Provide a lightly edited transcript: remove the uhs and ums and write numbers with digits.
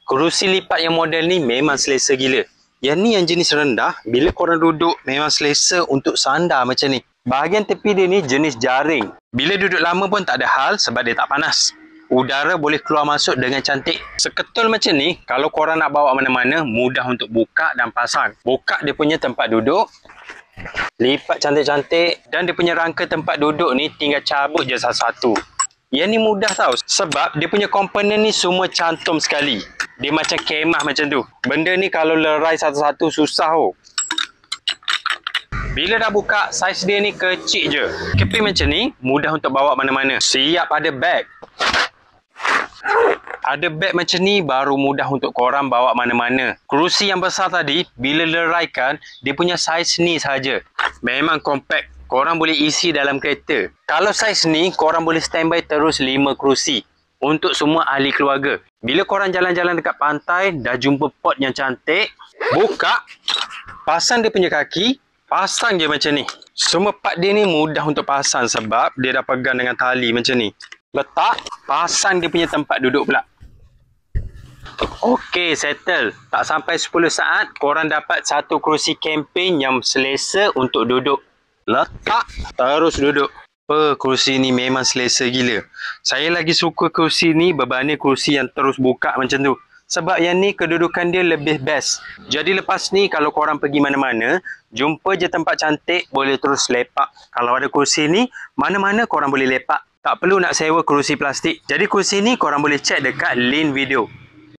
Kerusi lipat yang model ni memang selesa gila. Yang ni yang jenis rendah, bila korang duduk memang selesa untuk sandar macam ni. Bahagian tepi dia ni jenis jaring. Bila duduk lama pun tak ada hal sebab dia tak panas. Udara boleh keluar masuk dengan cantik. Seketul macam ni, kalau korang nak bawa mana-mana, mudah untuk buka dan pasang. Buka dia punya tempat duduk, lipat cantik-cantik, dan dia punya rangka tempat duduk ni tinggal cabut je satu-satu. Yang ni mudah tau sebab dia punya komponen ni semua cantum sekali. Dia macam kemah macam tu. Benda ni kalau lerai satu-satu susah oh. Bila dah buka, saiz dia ni kecil je. Keping macam ni, mudah untuk bawa mana-mana. Siap ada beg. Ada beg macam ni baru mudah untuk korang bawa mana-mana. Kerusi yang besar tadi, bila leraikan, dia punya saiz ni saja. Memang compact. Korang boleh isi dalam kereta. Kalau saiz ni, korang boleh standby terus 5 kerusi. Untuk semua ahli keluarga. Bila korang jalan-jalan dekat pantai, dah jumpa pot yang cantik, buka, pasang dia punya kaki, pasang je macam ni. Semua part dia ni mudah untuk pasang sebab dia dah pegang dengan tali macam ni. Letak, pasang dia punya tempat duduk pula. Okey, settle. Tak sampai 10 saat, korang dapat satu kerusi camping yang selesa untuk duduk. Letak, terus duduk. Kerusi ni memang selesa gila. Saya lagi suka kerusi ni berbanding kerusi yang terus buka macam tu. Sebab yang ni kedudukan dia lebih best. Jadi lepas ni kalau korang pergi mana-mana, jumpa je tempat cantik, boleh terus lepak. Kalau ada kerusi ni, mana-mana korang boleh lepak. Tak perlu nak sewa kerusi plastik. Jadi kerusi ni korang boleh check dekat link video.